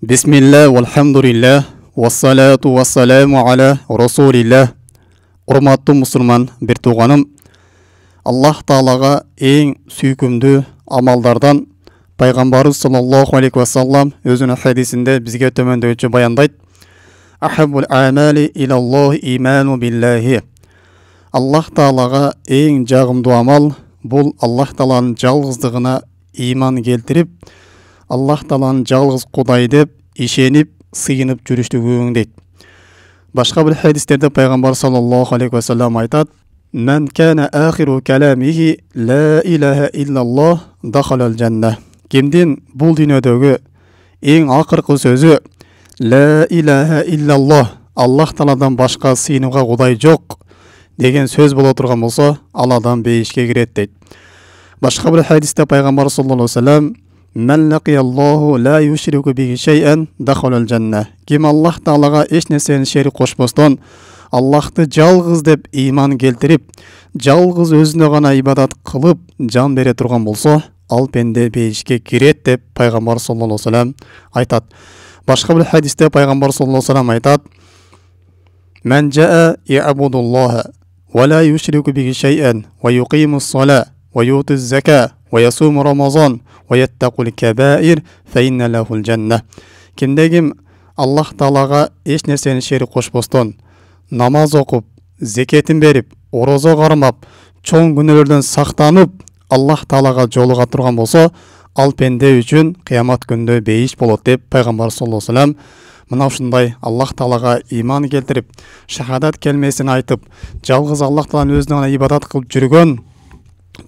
Bismillah, walhamdulillah, wassalatu wassalamu ala rasulillah. Урматтуу мусулман бир тууганым, Аллах Таалага эң сүйкүмдүү амалдардан пайгамбарыбыз саллаллаху алейхи ва саллам өзүнүн хадисинде бизге төмөндөгүчө баяндайт: Ахаббул амали илаллахи иману биллахи. Аллах Таалага эң жагымдуу амал бул Аллах Тааланын жалгыздыгына иман келтирип, Аллах Тааланын жалгыз Кудай деп ишенип, сыйынып жүрүштүгүң дейт. Башка бир хадистерде пайгамбар саллаллаху алейхи ва саллам айтат: "Мен кана ахиру каламихи ла илаха иллаллах дахалал жанна." Кимдин бул дүйнөдөгү эң акыркы сөзү ла илаха иллаллах, Аллах Тааладан башка сыйынууга Кудай жок деген сөз боло турган болсо, ал адам бейишке кирет дейт. Башка бир хадисте пайгамбар саллаллаху алейхи ва саллам: "Мен лакияллаху ла юшрику биhi шай'ан дахалал жанна." Ким Аллах Таалага эч нерсени шерик кошпостон, Аллахты жалгыз деп иман келтирип, жалгыз өзүнө гана ибадат кылып, жан бере турган болсо, ал пенде бейишке кирет деп пайгамбар саллаллаху алейхи ва саллам айтат. Башка бир хадисте пайгамбар саллаллаху алейхи ва саллам айтат: "Мен жаа я'будуллаха ва ла юшрику биhi шай'ан ва юқимус-салаа ва ютuz-зака ва ясуму рамазан ва яттақул кабаир фа инна лахул жанна." Кимдегим Аллах Таалага эч нерсени шерик кошпостон, намаз окуп, зекетин берип, орозо кармап, чоң күнөөлөрдөн сактанып, Аллах Таалага жолуга турган болсо, ал пенде үчүн кыямат күндө бейиш болот деп пайгамбар саллаллаху алейхи ва саллам мына ушундай Аллах Таалага иман келтирип, шахадат келмесин айтып, жалгыз Аллах Тааланын өзүнө гана ибадат кылып жүргөн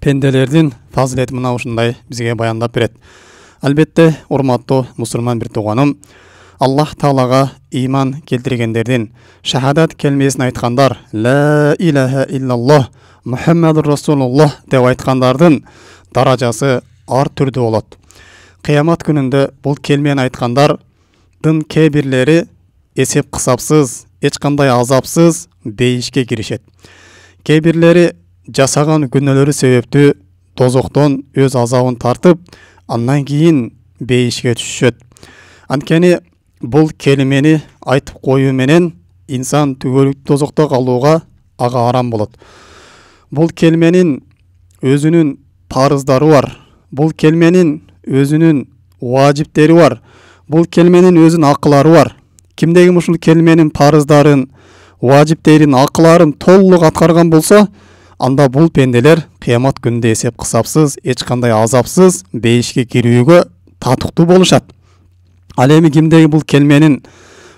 пенделердин фазилети мына ушундай бизге баяндап берет. Албетте, урматтуу мусулман бир тууганым, Аллах Таалага иман келтиргендердин, шахадат келмесин айткандар, ла илаха иллаллах Мухаммадур Расулуллах деп айткандардын даражасы ар түрдүү болот. Кыямат күнүндө бул келмени айткандардын кээ бирлери эсеп кысапсыз, эч кандай азапсыз бейишке киришет. Кээ бирлери жасаган күнөөлөрү себептүү тозоктон өз азабын тартып, андан кийин бейишке түшөт. Анткени бул келимени айтып коюу менен инсан түгөлүк тозокто калууга ага арам болот. Бул келменин өзүнүн парыздары бар. Бул келменин өзүнүн важиптери бар. Бул келменин өзүнүн акылары бар. Кимдеги ушул келменин парыздарын, важиптерин, акыларын толук аткарган болсо, анда бул пенделер кыямат күндө эсеп кысапсыз, эч кандай азапсыз бейишке кирүүгө татыктуу болушат. Ал эми кимдеги бул келменин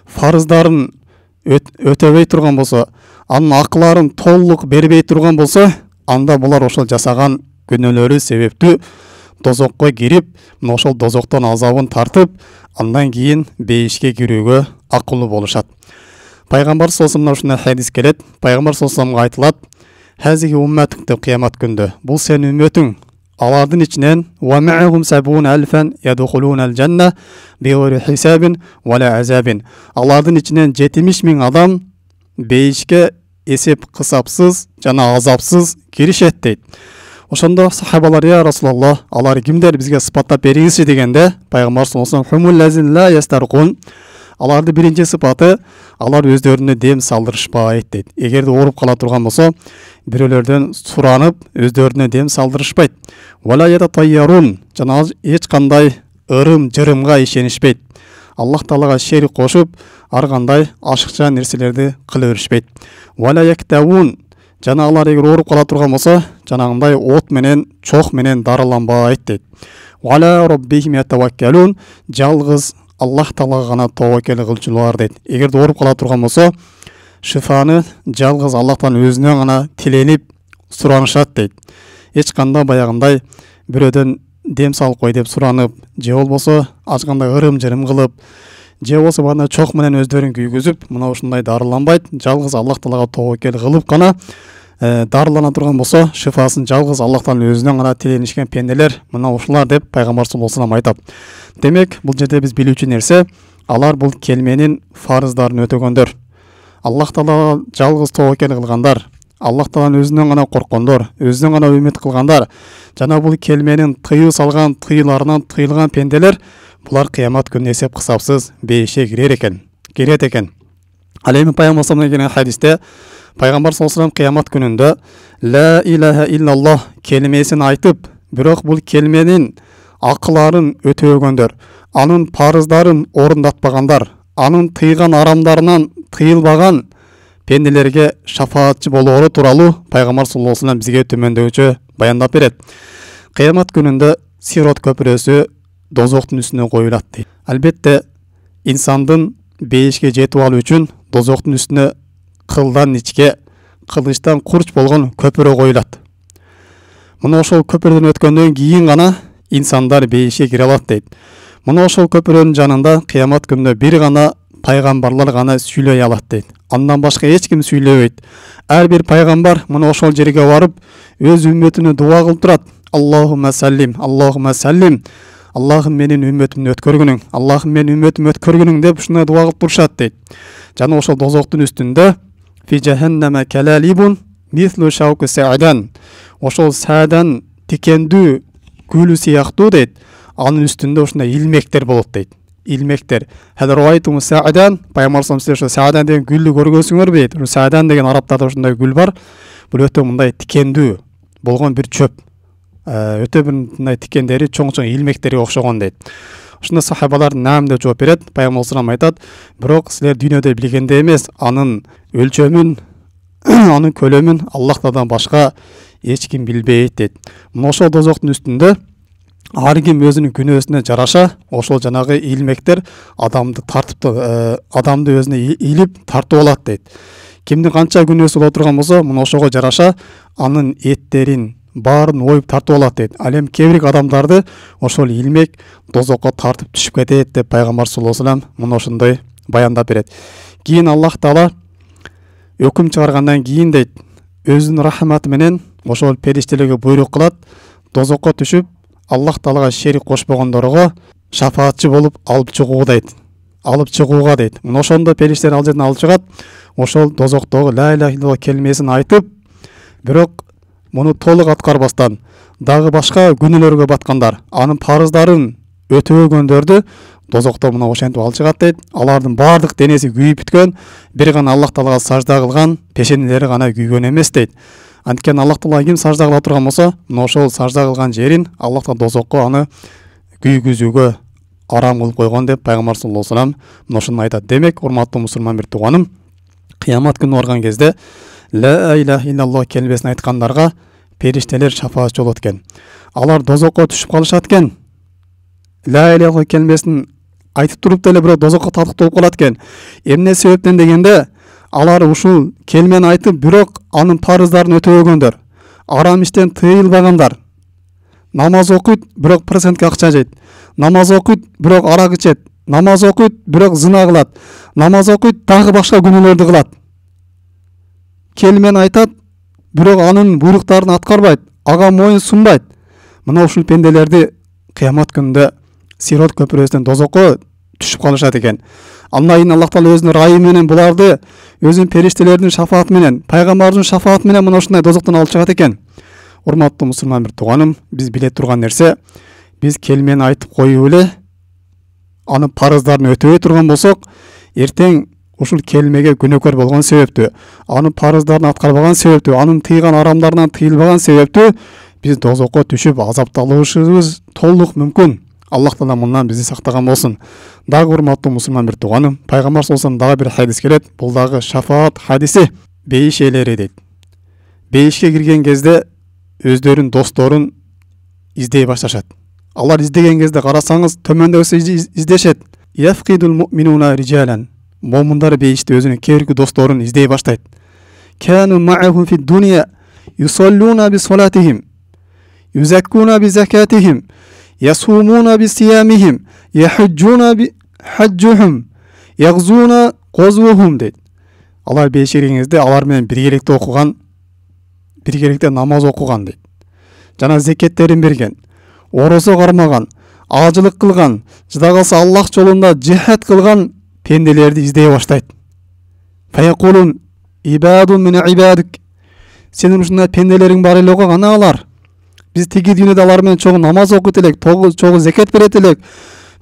фарыздарын өтөбөй турган болсо, анын акыларын толук бербей турган болсо, анда булар ошол жасаган күнөөлөрү себептүү тозокко кирип, ошол тозоктон азабын тартып, андан кийин бейишке кирүүгө акылуу болушат. Пайгамбар саллаллаху алейхи ва саллам хадис келет. Пайгамбар саллаллаху алейхи ва саллам айтылат: "Хазиги умматук" деп кыямат күндө. Бул сенин үммөтүң. Алардын ичинен ва ма'ахум 70,000 ядхулунал жанна бигайри хисабин ва ла азабин. Алардын ичинен 70,000 адам бейишке эсеп кысапсыз жана азапсыз киришет дейт. Ошондо сахабалар: "Я Расулаллах, алар кимдер, бизге сыпаттап бериңизчи" дегенде, пайгамбар саллаллаху алейхи ва саллам: "Хумул лазин ла ястаркун." Аларды биринчи сыпаты, алар өздөрүнө дем салдырышпайт дейт. Эгерде ооруп кала турган болсо, бирөөлөрдөн суранып, өздөрүнө дем салдырышпайт. Вала ятатайярун, жана эч кандай ырым-жырымга ишенишпейт. Аллах Таалага шерик кошуп, ар кандай ашыкча нерселерди кыла беришпейт. Вала яктавун, жана алар эгер ооруп кала турган болсо, жанагындай от менен, чок менен дарыланбайт дейт. Вала роббихим ятаваккалун, жалгыз Аллах Таалага гана тобокел кылчулар дейт. Эгерде ооруп кала турган болсо, шифаны жалгыз Аллахтан өзүнө гана тиленип суранышат дейт. Эч кандай баягындай бирөөдөн дем салып кой деп суранып, же болбосо ачкандай ырым-жырым кылып, же болбосо бана чок менен өздөрүн күйгүзүп, мына ушундай дарыланбайт. Жалгыз Аллах Таалага тобокел кылып гана дарылана турган болсо, шифасын жалгыз Аллахтан өзүнө гана тиленишкен пенделер мына ушулар деп пайгамбар саллаллаху алейхи ва саллам айтат. Демек, бул жерде биз билүүчү нерсе, алар бул келменин фарыздарын өтөгөндөр. Аллах Таалага жалгыз тобокел кылгандар, Аллах Таалан өзүнөн гана корккондор, өзүнөн гана үмүт кылгандар, жана бул келменин тыйыл салган тыйыларынан тыйылган пенделер Булар кыямат күнү эсеп кысапсыз бейишe кирет экен. Ал эми пайгамбар саллаллаху алейхи хадисте пайгамбар саллаллаху алейхи кыямат күнүндө ла илаха иллаллах келимесин айтып, бирок бул келменин акыларын өтөгөндөр, анын парыздарын орундатпагандар, анын тыйган арамдарынан тыйылбаган пенделерге шафаатчы болоору тууралуу пайгамбар саллаллаху алейхи бизге төмөндөгүчө баяндап берет. Кыямат күнүндө Сирот көпүрөсү дозоктун үстүнө коюлат дейт. Албетте инсандын бейишке жетип алуу үчүн дозоктун үстүнө кылдан ичке, кылычтан курч болгон көпүрө коюлат. Мына ошол көпүрөдөн өткөндөн кийин гана инсандар бейишке кире алат дейт. Мына ошол көпүрөнүн жанында кыямат күнүндө бир гана пайгамбарлар гана сүйлөй алат дейт. Андан башка эч ким сүйлөбөйт. Ар бир пайгамбар мына ошол жерге барып өз үммөтүнө дуа кылып турат. Аллахумма саллим, Аллахумма саллим. Аллахым менин үммөтүмдү өткөргүнүң, Аллахым менин үммөтүмдү өткөргүнүң деп ушундай дуа кылып турушат дейт. Жана ошол дозоктун үстүндө фи жаханнама калалибун мислу шауки саадан. Ошол саадан тикендүү гүлү сыяктуу дейт. Анын үстүндө ушундай илмектер болот дейт. Илмектер. Хадравайтум саадан, пайгамбар саллаллаху саадан деген гүлдү көргөнсүңөрбү дейт. Саадан деген арабтарда ушундай гүл бар. Бул өтө мындай тикендүү болгон бир чөп. Өтө бир мындай тикендери чоң-чоң илмектерге окшогон дейт. Ушунда сахабалар наам деп жооп берет. Пайгамбар саллаллаху айтат: "Бирок силер дүйнөдө билгендей эмес, анын өлчөмүн, анын көлөмүн Аллахтан башка эч ким билбейт" дейт. Мына ошол дозоктун үстүндө ар ким өзүнүн күнөөсүнө жараша ошол жанагы илмектер адамды тартып, адамды өзүнө илип тартып алат дейт. Кимдин канча күнөөсү боло турган болсо, мына ошого жараша анын эттерин баарын оюп тартып алат дейт. Ал эми кээ бир адамдарды ошол илмек дозокко тартып түшүп кетет деп пайгамбар саллаллаху алейхи мына ошондой баяндап берет. Кийин Аллах Таала өкүм чыгаргандан кийин дейт, өзүнүн рахматы менен ошол периштелерге буйрук кылат, дозокко түшүп Аллах Таалага шерик кошпогондорго шафаатчы болуп алып чыгууга дейт. Мына ошондо периштелер ал жерден алып чыгат, ошол дозоктогу ла иляха иллаллах келмесин айтып, бирок муну толук аткарбастан дагы башка күнөөлөргө баткандар, анын парыздарын өтөгөндөрдү дозокто мына ошентип алып чыгат дейт. Алардын баардык денеси күйүп бүткөн, бир гана Аллах Таалага сажда кылган пешенелери гана күйгөн эмес дейт. Анткени Аллах Таалага ким сажда кыла турган болсо, мына ошол сажда кылган жерин Аллах Таала дозокко аны күйгүзүүгө арам кылып койгон деп пайгамбар саллаллаху алейхи мына ошону айтат. Демек, урматтуу мусулман бир тууганым, кыямат күнү барган кезде ла иляха иллаллах келмесин айткандарга периштелер шафаатчы болот экен. Алар дозокко түшүп калышат экен. Ла иляха келмесин айтып туруп деле бирок дозокко тартылып калат экен. Эмне себептен дегенде, алар ушул келмени айтып, бирок анын парыздарын өтөгөндөр, арам иштен тыйылбагандар. Намаз окуйт, бирок процентке акча жейт. Намаз окуйт, бирок арак ичет. Намаз окуйт, бирок зына кылат. Намаз окуйт, дагы башка күнөөлөрдү кылат. Келмен айтат, бирок анын буйруктарын аткарбайт, ага моюн сунбайт. Мына ушул пенделерди кыямат күнүндө Сирот көпүрөсүнөн дозокко түшүп калышат экен. Андан кийин Аллах Таала өзүнүн ырайы менен буларды өзүнүн периштелеринин шафааты менен, пайгамбардын шафааты менен мына ушундай дозоктон алып чыгат экен. Урматтуу мусулман бир тууганым, биз биле турган нерсе, биз келмени айтып коюп эле анын парыздарын өтөбөй турган болсок, эртең ушул келмеге күнөөкөр болгон себептүү, анын парыздарын аткарбаган себептүү, анын тыйган арамдарынан тыйылбаган себептүү биз дозокко түшүп азапталышыбыз толук мүмкүн. Аллах Таала мындан бизди сактаган болсун. Дагы урматтуу мусулман бир тууганым, пайгамбар саллаллаху алейхи дагы бир хадис келет. Бул дагы шафаат хадиси. Бейиш ээлери дейт. Бейишке кирген кезде өздөрүнүн досторун издей башташат. Алар издеген кезде карасаңыз төмөндөгүсү издешет. Яфкидул муъминуна риджалан. Момундар бейиште өзүнүн керки досторун издей баштайт. Кану ма'ахум фи дунья юсаллуна би салатихим, юзаккуна би закатихим, ясумуна би сиямихим, яхуджуна би хаджухум, ягзуна гозвухум дейт. Алар бейишке киргенде алар менен биргеликте окуган, биргеликте намаз окуган дейт. Жана зекеттерин берген, орозо кармаган, ажылык кылган, жада калса Аллах жолунда жихад кылган пенделерди издей баштайт. Фаякулун ибадун мин ибадик. Сенин ушундай пенделериң бар эле го, ана алар. Биз тиги дүйнөдө алар менен чогуу намаз окуйт элек, чогуу зекет берет элек.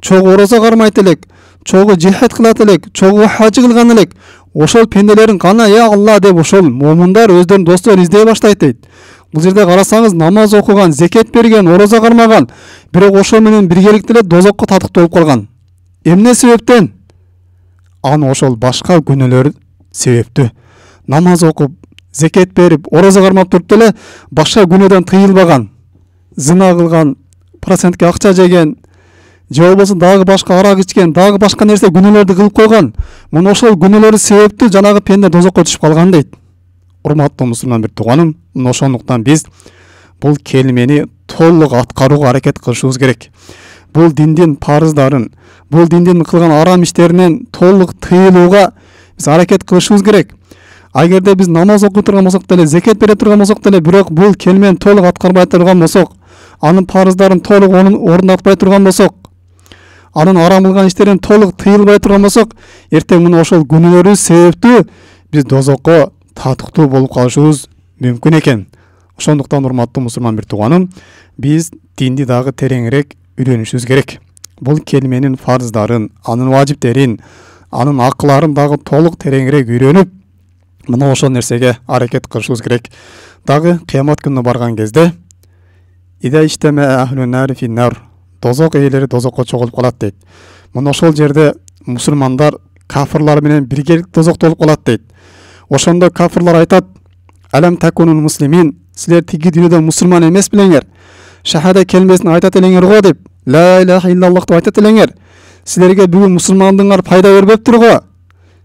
чогуу ораза кармайт элек, чогуу жихад кылат элек, чогуу хажы кылган элек. Ошол пенделерин гана я Алла деп ошол момундар өздөрүнүн досторун издей баштайт дейт. Бул жерде карасаңыз, намаз окуган, зекет берген, ораза кармаган, бирок ошол менен биргеликте эле дозокко татыктуу болуп калган. Эмне себептен? Аны ошол башка күнөөлөр себептүү. Намаз окуп, зекет берип, ораза кармап туруп деле башка күнөөдөн тыйылбаган, зына кылган, процентке акча жеген, же болбосо дагы башка арак ичкен, дагы башка нерсе күнөөлөрдү кылып койгон. Мына ошол күнөөлөр себептүү жанагы пенде дозокко түшүп калган дейт. Урматтуу мусулман бир тууганым, мына ошондуктан биз бул келмени толук аткарууга аракет кылышыбыз керек. Бул диндин парыздарын, бул диндин кылган арам иштеринен толук тыйылууга биз аракет кылышыбыз керек. Агерде биз намаз окуй турган болсок деле, зекет бере турган болсок деле, бирок бул келмени толук аткарбай турган болсок, анын парыздарын толук орунdatпай турган болсок, анын арам кылган иштеринен толук тыйылбай турган болсок, эртең мына ошол күнөөлөрүбүз себептүү биз дозокко татыктуу болуп калышыбыз мүмкүн экен. Ошондуктан урматтуу мусулман бир тууганым, биз динди дагы тереңирээк үйрөнүшүбүз керек. Бул келменин фарыздарын, анын важиптерин, анын акыларын дагы толук тереңирээк үйрөнүп, мына ошол нерсеге аракет кылышыбыз керек. Дагы кыямат күнүнө барган кезде иде иштеме ахлун нар финнар, дозок ээлери дозокко чогулуп калат дейт. Мына ошол жерде мусулмандар кафырлар менен биргеликте дозокто болуп калат дейт. Ошондо кафырлар айтат: "Алам такунун муслимин", силер тиги дүйнөдө мусулман эмес белеңер? Шахада келмесин айтат элеңер го деп, ла илаха иллаллах деп айтат элеңер. Силерге бүгүн мусулмандыгыңар пайда бербептир го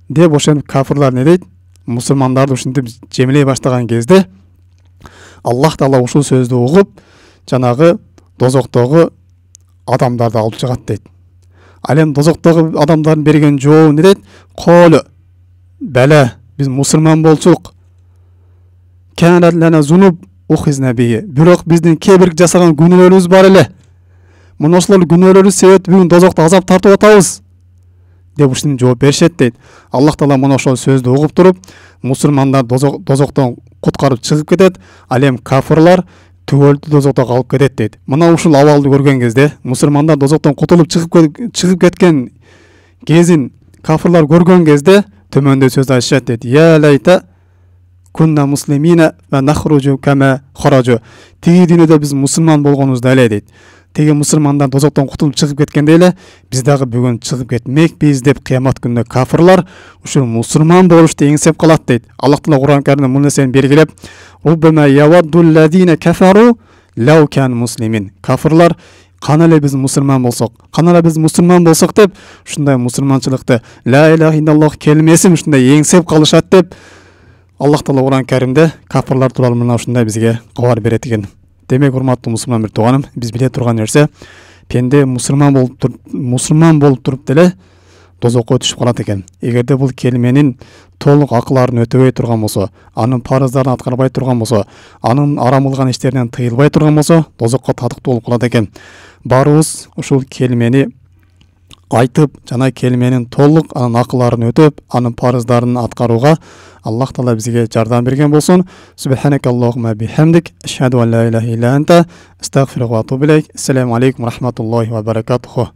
деп ошентип кафырлар не дейт? Мусулмандарды ушинтип жемилей баштаган кезде Аллах Таала ушул сөздү угуп, жанагы дозоктогу адамдарды алып чыгат дейт. Ал эми дозоктогу адамдардын берген жообу не дейт? Колу бәле, биз мусулман болчук. Канат лана зунуб ухизна бии. Бирок биздин кээ жасаган күнөөлөрүбүз бар эле. Мына ошол күнөөлөрүбүз себептүү бүгүн дозокто азап тартып атабыз деп ушинтип жооп беришет дейт. Аллах Таала мына ошол сөздү угуп туруп, мусулмандар дозоктон куткарып чыгып кетет, ал эми кафырлар түгөлдүү дозокто калып кетет дейт. Мына ушул абалды көргөн кезде, мусулмандар дозоктон кутулуп чыгып кеткен кезин кафырлар көргөн кезде төмөндө сөз айтышат дейт. Я лайта кунна муслимина ва нахруджу кама харажу. Тиги дүйнөдө биз мусулман болгонубузда эле дейт. Теги мусулмандар дозоктон кутулуп чыгып кеткенде эле биз дагы бүгүн чыгып кетмекпиз деп кыямат күнүндө кафырлар ушул мусулман болушту эңсеп калат дейт. Аллах Таала Кур'ан Каримде бул нерсени белгилеп, "Руббама яваддул лазина кафару лау кан муслимин". Кафырлар кана эле биз мусулман болсок деп ушундай мусулманчылыкты, ла илаха иллаллах келмесин ушундай эңсеп калышат деп Аллах Таала Кур'ан Каримде кафырлар тууралуу мына ушундай бизге кабар берет экен. Демек, урматтуу мусулман бир тууганым, биз биле турган нерсе, пенде мусулман болуп туруп деле дозокко түшүп калат экен. Эгерде бул келменин толук акыларын өтөбөй турган болсо, анын парыздарын аткарбай турган болсо, анын арам кылган иштеринен тыйылбай турган болсо, дозокко татыктуу болуп калат экен. Баарыбыз ушул келмени айтып, жана келменин толук анын акыларын өтөп, анын парыздарын аткарууга Аллах Таала бизге жардам берген болсун. Субханакаллахумма бихамдик, ашхаду ан ла илаха илля анта, астагфирука ва атубу илейк. Ассаламу алейкум ва рахматуллахи ва баракатуху.